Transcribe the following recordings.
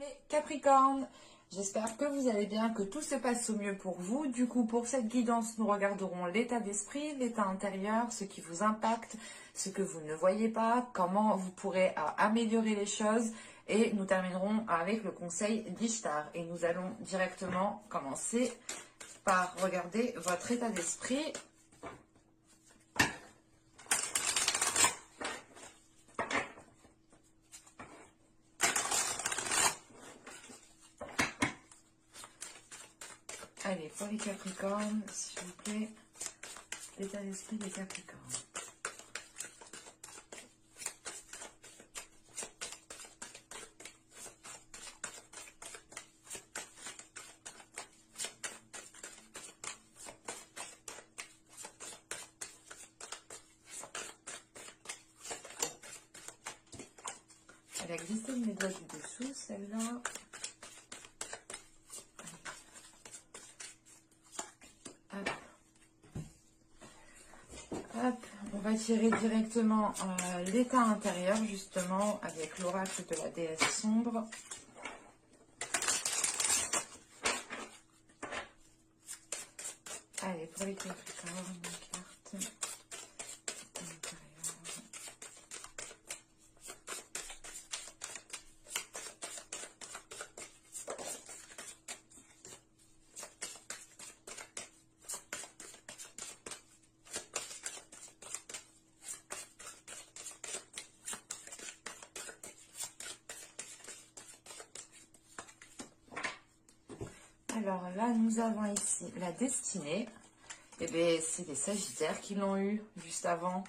Les Capricornes, j'espère que vous allez bien, que tout se passe au mieux pour vous. Du coup, pour cette guidance, nous regarderons l'état d'esprit, l'état intérieur, ce qui vous impacte, ce que vous ne voyez pas, comment vous pourrez améliorer les choses. Et nous terminerons avec le conseil d'Ishtar. Et nous allons directement commencer par regarder votre état d'esprit. Allez, pour les Capricornes, s'il vous plaît, l'état d'esprit des Capricornes. Elle a glissé de mes doigts du dessous, celle-là. Hop, on va tirer directement l'état intérieur, justement, avec l'oracle de la déesse sombre. Allez, pour les Capricornes, une carte. L'état intérieur. Alors là, nous avons ici la destinée. Eh bien, c'est les Sagittaires qui l'ont eu juste avant.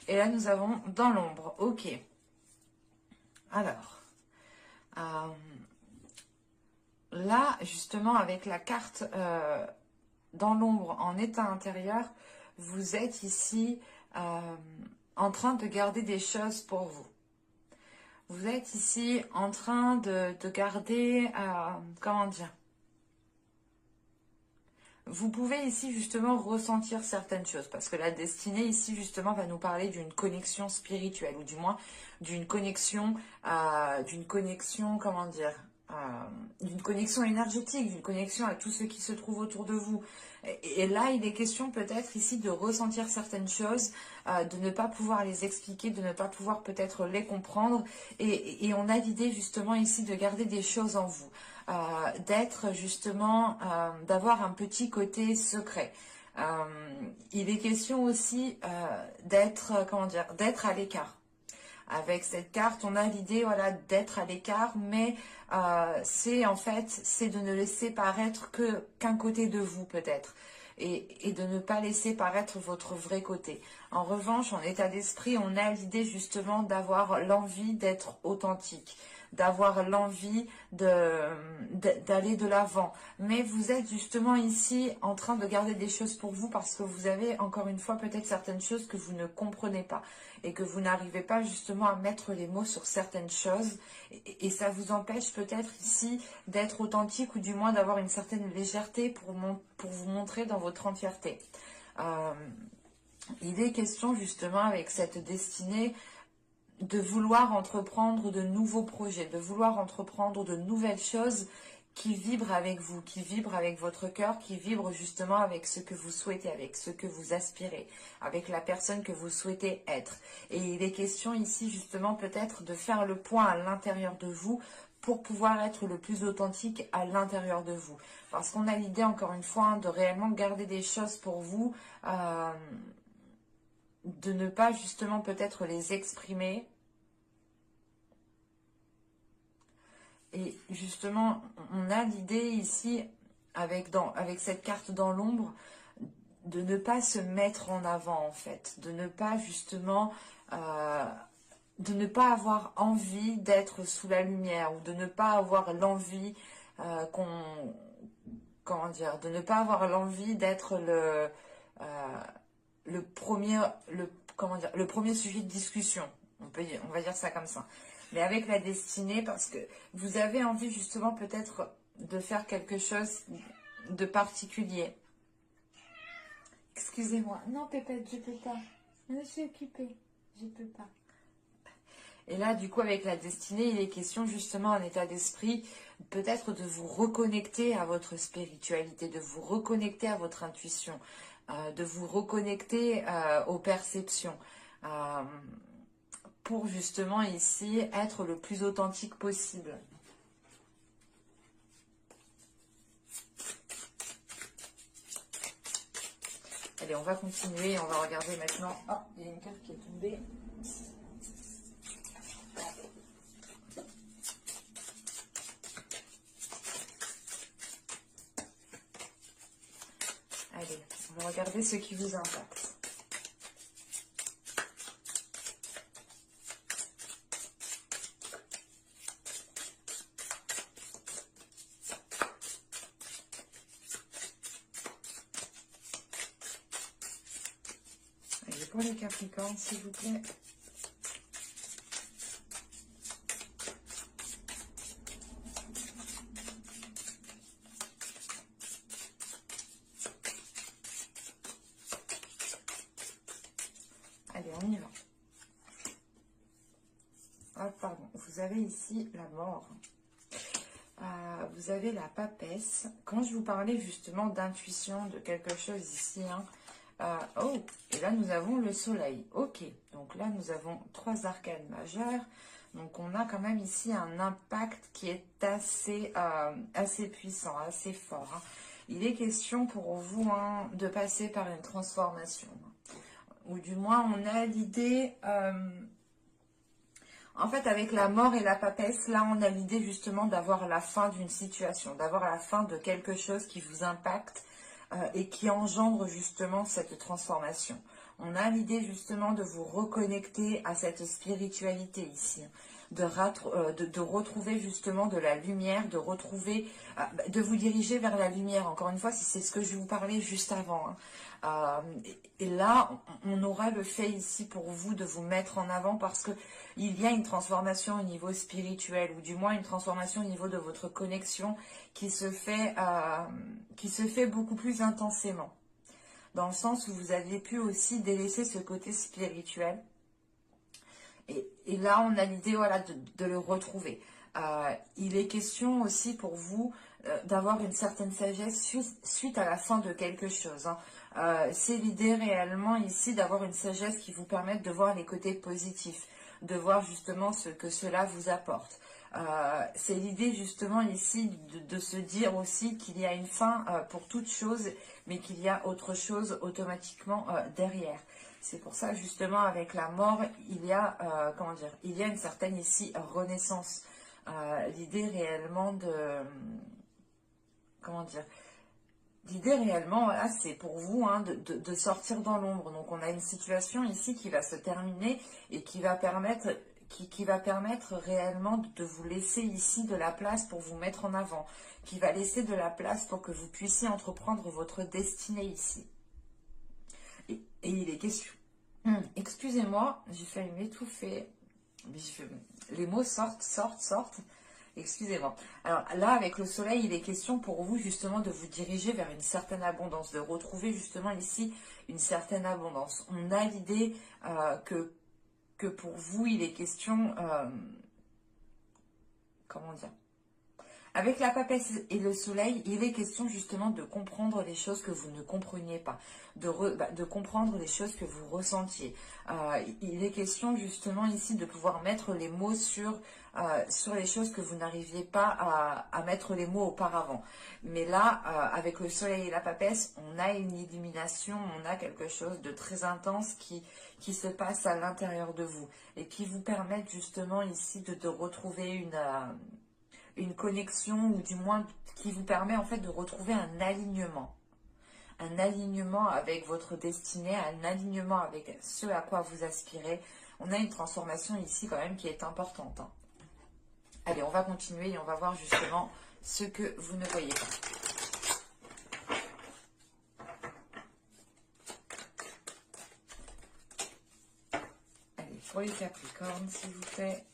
Et là, nous avons dans l'ombre. Ok. Alors, là, justement, avec la carte dans l'ombre en état intérieur, vous êtes ici en train de garder des choses pour vous. Vous êtes ici en train de garder, comment dire, vous pouvez ici justement ressentir certaines choses parce que la destinée ici justement va nous parler d'une connexion spirituelle ou du moins d'une connexion, comment dire, d'une connexion énergétique, d'une connexion à tout ce qui se trouve autour de vous. Et là, il est question peut-être ici de ressentir certaines choses, de ne pas pouvoir les expliquer, de ne pas pouvoir peut-être les comprendre. Et on a l'idée justement ici de garder des choses en vous, d'être justement, d'avoir un petit côté secret. Il est question aussi d'être, comment dire, d'être à l'écart. Avec cette carte, on a l'idée, voilà, d'être à l'écart, mais c'est en fait, c'est de ne laisser paraître qu'un côté de vous peut-être, et de ne pas laisser paraître votre vrai côté. En revanche, en état d'esprit, on a l'idée justement d'avoir l'envie d'être authentique, d'avoir l'envie d'aller de l'avant. Mais vous êtes justement ici en train de garder des choses pour vous parce que vous avez encore une fois peut-être certaines choses que vous ne comprenez pas et que vous n'arrivez pas justement à mettre les mots sur certaines choses et ça vous empêche peut-être ici d'être authentique ou du moins d'avoir une certaine légèreté pour vous montrer dans votre entièreté. Il est question justement avec cette destinée de vouloir entreprendre de nouveaux projets, de vouloir entreprendre de nouvelles choses qui vibrent avec vous, qui vibrent avec votre cœur, qui vibrent justement avec ce que vous souhaitez, avec ce que vous aspirez, avec la personne que vous souhaitez être. Et il est question ici justement peut-être de faire le point à l'intérieur de vous pour pouvoir être le plus authentique à l'intérieur de vous. Parce qu'on a l'idée encore une fois de réellement garder des choses pour vous, de ne pas justement peut-être les exprimer. Et justement, on a l'idée ici, avec cette carte dans l'ombre, de ne pas se mettre en avant en fait, de ne pas justement, de ne pas avoir envie d'être sous la lumière ou de ne pas avoir l'envie comment dire, de ne pas avoir l'envie d'être le premier sujet de discussion. On va dire ça comme ça. Mais avec la destinée, parce que vous avez envie justement peut-être de faire quelque chose de particulier. Excusez-moi. Non, Pépette, je peux pas. Je suis occupée. Je peux pas. Et là, du coup, avec la destinée, il est question justement en état d'esprit, peut-être de vous reconnecter à votre spiritualité, de vous reconnecter à votre intuition, de vous reconnecter aux perceptions, euh, pour justement ici être le plus authentique possible. Allez, on va continuer, on va regarder maintenant. Oh, il y a une carte qui est tombée. Allez, on va regarder ce qui vous impacte. Allez, pour les Capricornes, s'il vous plaît. Allez, on y va. Ah, pardon, vous avez ici la mort. Vous avez la papesse. Quand je vous parlais justement d'intuition, de quelque chose ici, hein, oh, et là nous avons le soleil. Ok, donc là nous avons 3 arcanes majeures. Donc on a quand même ici un impact qui est assez puissant, assez fort, hein. Il est question pour vous, hein, de passer par une transformation. Ou du moins on a l'idée... en fait, avec la mort et la papesse, là, on a l'idée justement d'avoir la fin d'une situation, d'avoir la fin de quelque chose qui vous impacte et qui engendre justement cette transformation. On a l'idée justement de vous reconnecter à cette spiritualité ici, de retrouver justement de la lumière, de vous diriger vers la lumière. Encore une fois, c'est ce que je vous parlais juste avant, hein. Et là, on aura le fait ici pour vous de vous mettre en avant parce que il y a une transformation au niveau spirituel, ou du moins une transformation au niveau de votre connexion qui se fait beaucoup plus intensément. Dans le sens où vous avez pu aussi délaisser ce côté spirituel. Et là, on a l'idée, voilà, de le retrouver. Il est question aussi pour vous d'avoir une certaine sagesse suite à la fin de quelque chose, hein. C'est l'idée réellement ici d'avoir une sagesse qui vous permette de voir les côtés positifs, de voir justement ce que cela vous apporte. C'est l'idée justement ici de se dire aussi qu'il y a une fin pour toute chose, mais qu'il y a autre chose automatiquement derrière. C'est pour ça justement avec la mort, il y a comment dire, il y a une certaine ici renaissance. L'idée réellement de comment dire, l'idée réellement, voilà, c'est pour vous, hein, de sortir dans l'ombre. Donc on a une situation ici qui va se terminer et qui va permettre réellement de vous laisser ici de la place pour vous mettre en avant, qui va laisser de la place pour que vous puissiez entreprendre votre destinée ici. Et il est question. Excusez-moi, j'ai failli m'étouffer. Les mots sortent. Excusez-moi. Alors là, avec le soleil, il est question pour vous justement de vous diriger vers une certaine abondance, de retrouver justement ici une certaine abondance. On a l'idée que pour vous, il est question, comment dire, avec la papesse et le soleil, il est question justement de comprendre les choses que vous ne compreniez pas, de comprendre les choses que vous ressentiez. Il est question justement ici de pouvoir mettre les mots sur les choses que vous n'arriviez pas à mettre les mots auparavant. Mais là, avec le soleil et la papesse, on a une illumination, on a quelque chose de très intense qui se passe à l'intérieur de vous et qui vous permettent justement ici de retrouver une connexion, ou du moins qui vous permet en fait de retrouver un alignement avec votre destinée, un alignement avec ce à quoi vous aspirez. On a une transformation ici quand même qui est importante, hein. Allez, on va continuer et on va voir justement ce que vous ne voyez pas. Allez, pour les Capricornes, s'il vous plaît.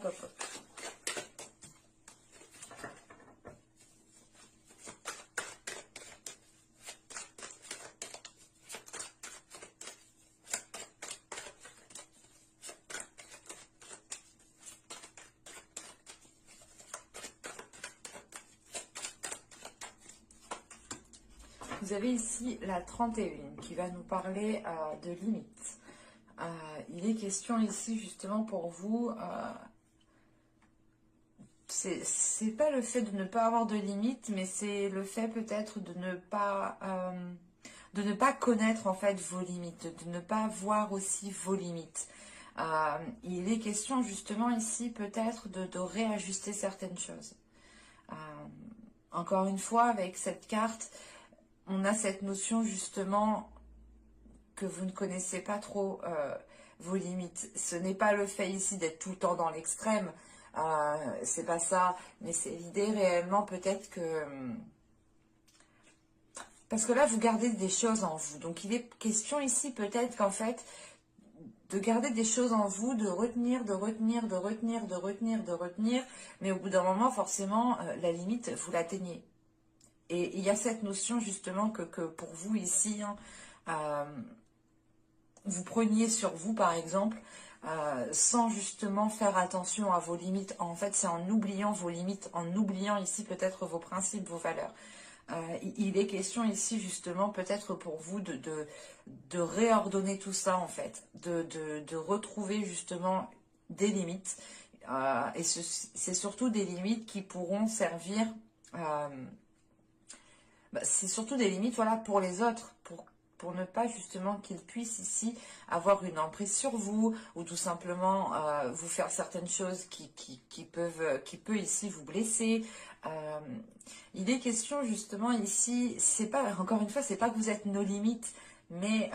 hop, hop. Vous avez ici la 31 qui va nous parler de limites. Il est question ici justement pour vous, c'est pas le fait de ne pas avoir de limites, mais c'est le fait peut-être de ne pas connaître en fait vos limites, de ne pas voir aussi vos limites. Il est question justement ici peut-être de réajuster certaines choses. Encore une fois, avec cette carte, on a cette notion justement que vous ne connaissez pas trop vos limites. Ce n'est pas le fait ici d'être tout le temps dans l'extrême, c'est pas ça, mais c'est l'idée réellement peut-être que... Parce que là, vous gardez des choses en vous. Donc, il est question ici peut-être qu'en fait, de garder des choses en vous, de retenir, mais au bout d'un moment, forcément, la limite, vous l'atteignez. Et il y a cette notion justement que pour vous ici, vous preniez sur vous par exemple, sans justement faire attention à vos limites. En fait, c'est en oubliant vos limites, en oubliant ici peut-être vos principes, vos valeurs. Il est question ici justement peut-être pour vous de réordonner tout ça en fait, de retrouver justement des limites. Et c'est surtout des limites qui pourront servir... c'est surtout des limites voilà, pour les autres, pour ne pas justement qu'ils puissent ici avoir une emprise sur vous ou tout simplement vous faire certaines choses qui peut ici vous blesser. Il est question justement ici, c'est pas, encore une fois, c'est pas que vous êtes nos limites, mais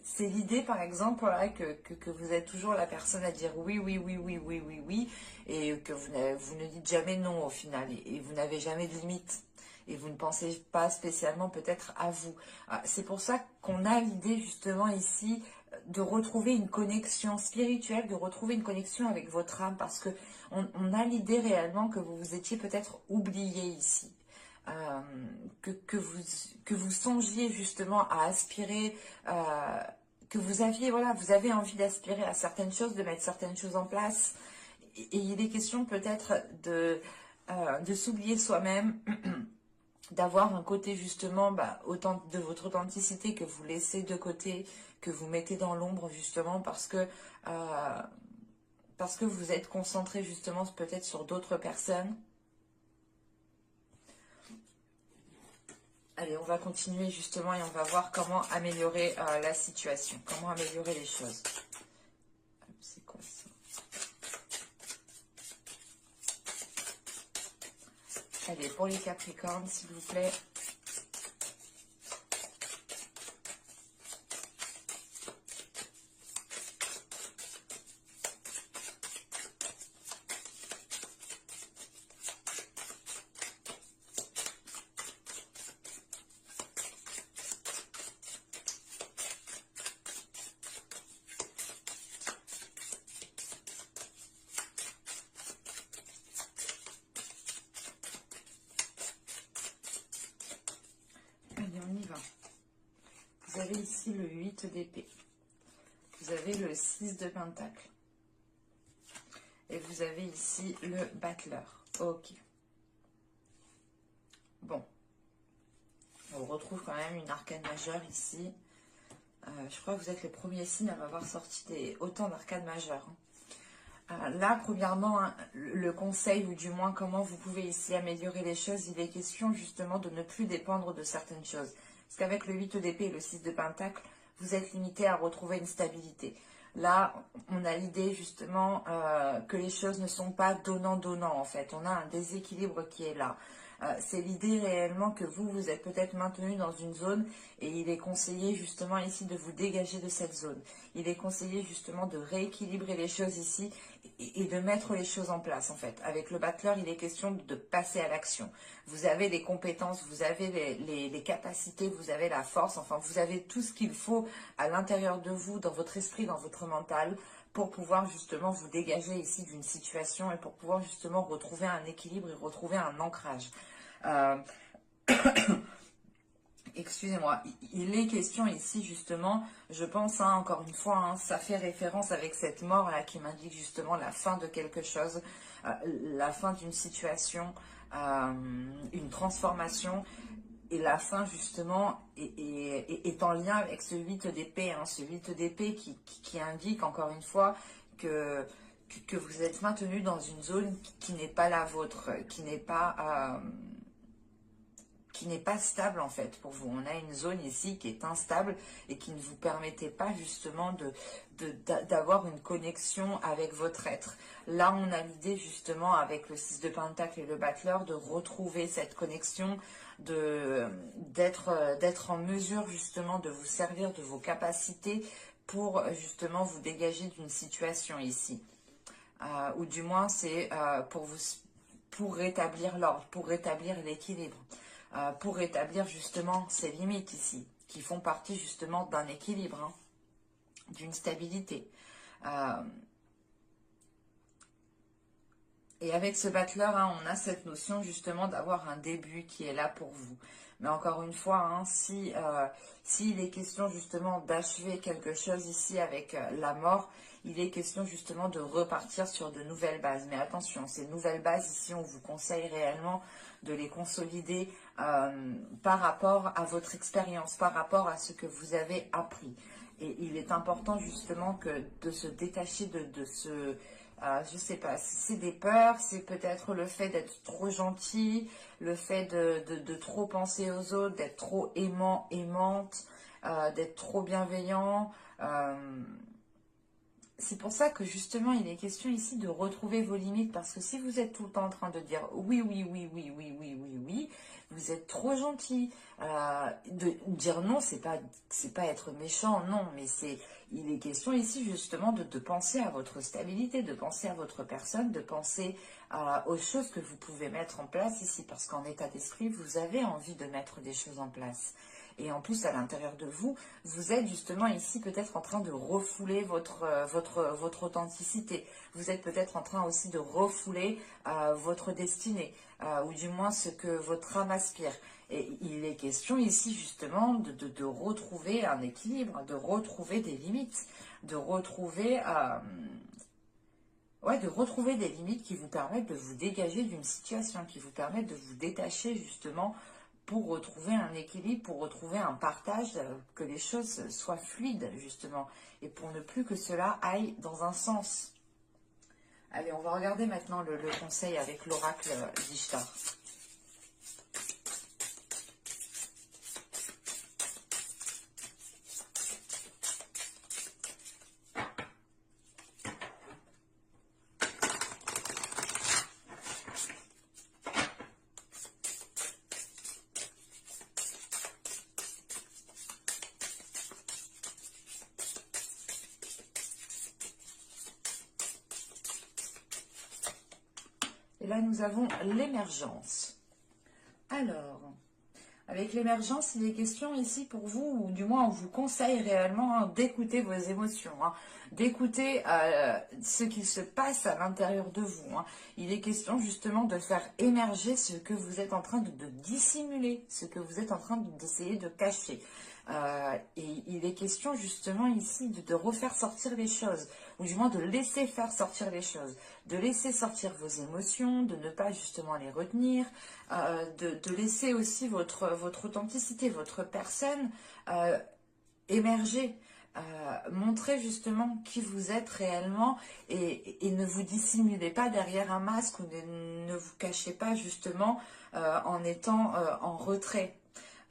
c'est l'idée par exemple voilà, que vous êtes toujours la personne à dire oui, oui, oui, oui, oui, oui, oui, et que vous ne dites jamais non au final, et vous n'avez jamais de limite. Et vous ne pensez pas spécialement peut-être à vous. C'est pour ça qu'on a l'idée justement ici de retrouver une connexion spirituelle, de retrouver une connexion avec votre âme, parce que on a l'idée réellement que vous vous étiez peut-être oublié ici. Que vous songiez justement à aspirer, que vous aviez, voilà, vous avez envie d'aspirer à certaines choses, de mettre certaines choses en place. Et il est question peut-être de s'oublier soi-même, d'avoir un côté justement autant de votre authenticité que vous laissez de côté, que vous mettez dans l'ombre justement parce que vous êtes concentré justement peut-être sur d'autres personnes. Allez, on va continuer justement et on va voir comment améliorer la situation, comment améliorer les choses. C'est quoi ça? Allez, pour les Capricornes, s'il vous plaît. Vous avez ici le 8 d'épée. Vous avez le 6 de pentacle. Et vous avez ici le battleur. Ok. Bon. On retrouve quand même une arcane majeure ici. Je crois que vous êtes le premier signe à avoir sorti autant d'arcanes majeures. Là, premièrement, le conseil, ou du moins comment vous pouvez ici améliorer les choses, il est question justement de ne plus dépendre de certaines choses. Parce qu'avec le 8 d'épée et le 6 de pentacle, vous êtes limité à retrouver une stabilité. Là, on a l'idée justement que les choses ne sont pas donnant-donnant en fait. On a un déséquilibre qui est là. C'est l'idée réellement que vous êtes peut-être maintenu dans une zone et il est conseillé justement ici de vous dégager de cette zone. Il est conseillé justement de rééquilibrer les choses ici et de mettre les choses en place en fait. Avec le battleur, il est question de passer à l'action. Vous avez les compétences, vous avez les capacités, vous avez la force, enfin vous avez tout ce qu'il faut à l'intérieur de vous, dans votre esprit, dans votre mental, pour pouvoir justement vous dégager ici d'une situation et pour pouvoir justement retrouver un équilibre et retrouver un ancrage. Excusez-moi, il est question ici justement, je pense, hein, encore une fois, hein, ça fait référence avec cette mort-là qui m'indique justement la fin de quelque chose, la fin d'une situation, une transformation, et la fin justement est en lien avec ce 8 d'épée, hein, ce 8 d'épée qui indique encore une fois que vous êtes maintenu dans une zone qui n'est pas la vôtre, qui n'est pas stable en fait pour vous. On a une zone ici qui est instable et qui ne vous permettait pas justement d'avoir une connexion avec votre être. Là, on a l'idée justement avec le 6 de Pentacle et le battleur de retrouver cette connexion, d'être en mesure justement de vous servir de vos capacités pour justement vous dégager d'une situation ici. Ou du moins c'est pour rétablir l'ordre, pour rétablir l'équilibre. Pour rétablir justement ces limites ici, qui font partie justement d'un équilibre, hein, d'une stabilité. Et avec ce battleur, hein, on a cette notion justement d'avoir un début qui est là pour vous. Mais encore une fois, hein, s'il est question justement d'achever quelque chose ici avec la mort, il est question justement de repartir sur de nouvelles bases. Mais attention, ces nouvelles bases ici, on vous conseille réellement de les consolider par rapport à votre expérience, par rapport à ce que vous avez appris. Et il est important justement de se détacher de ce... je sais pas, si c'est des peurs, c'est peut-être le fait d'être trop gentil, le fait de trop penser aux autres, d'être trop aimant, aimante, d'être trop bienveillant. C'est pour ça que justement il est question ici de retrouver vos limites, parce que si vous êtes tout le temps en train de dire oui, oui, oui, oui, oui, oui, oui, oui, vous êtes trop gentil. De dire non, c'est pas être méchant, non, mais il est question ici justement de penser à votre stabilité, de penser à votre personne, de penser aux choses que vous pouvez mettre en place ici, parce qu'en état d'esprit, vous avez envie de mettre des choses en place. Et en plus, à l'intérieur de vous, vous êtes justement ici peut-être en train de refouler votre authenticité. Vous êtes peut-être en train aussi de refouler votre destinée, ou du moins ce que votre âme aspire. Et il est question ici justement de retrouver un équilibre, de retrouver des limites, de retrouver des limites qui vous permettent de vous dégager d'une situation, qui vous permettent de vous détacher justement pour retrouver un équilibre, pour retrouver un partage, que les choses soient fluides justement, et pour ne plus que cela aille dans un sens. Allez, on va regarder maintenant le conseil avec l'oracle d'Ishtar. Et là, nous avons l'émergence. Alors, avec l'émergence, il est question ici pour vous, ou du moins on vous conseille réellement hein, d'écouter vos émotions, hein, d'écouter ce qui se passe à l'intérieur de vous. Hein. Il est question justement de faire émerger ce que vous êtes en train de dissimuler, ce que vous êtes en train d'essayer de cacher. Et il est question justement ici de refaire sortir les choses, ou du moins de laisser faire sortir les choses, de laisser sortir vos émotions, de ne pas justement les retenir, de laisser aussi votre authenticité, votre personne émerger, montrer justement qui vous êtes réellement et ne vous dissimulez pas derrière un masque ou ne vous cachez pas justement en étant en retrait.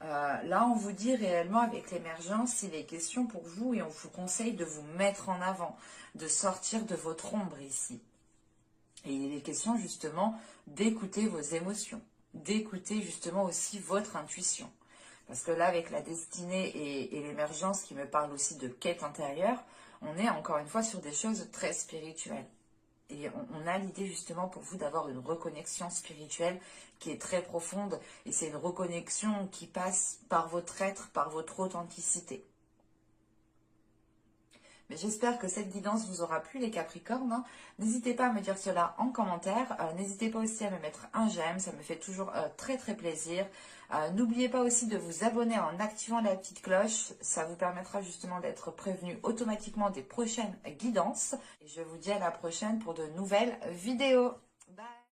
Là, on vous dit réellement avec l'émergence, il est question pour vous et on vous conseille de vous mettre en avant, de sortir de votre ombre ici. Et il est question justement d'écouter vos émotions, d'écouter justement aussi votre intuition. Parce que là, avec la destinée et l'émergence qui me parle aussi de quête intérieure, on est encore une fois sur des choses très spirituelles. Et on a l'idée justement pour vous d'avoir une reconnexion spirituelle qui est très profonde. Et c'est une reconnexion qui passe par votre être, par votre authenticité. Mais j'espère que cette guidance vous aura plu les Capricornes, hein. N'hésitez pas à me dire cela en commentaire. N'hésitez pas aussi à me mettre un j'aime, ça me fait toujours très très plaisir. N'oubliez pas aussi de vous abonner en activant la petite cloche. Ça vous permettra justement d'être prévenu automatiquement des prochaines guidances. Et je vous dis à la prochaine pour de nouvelles vidéos. Bye!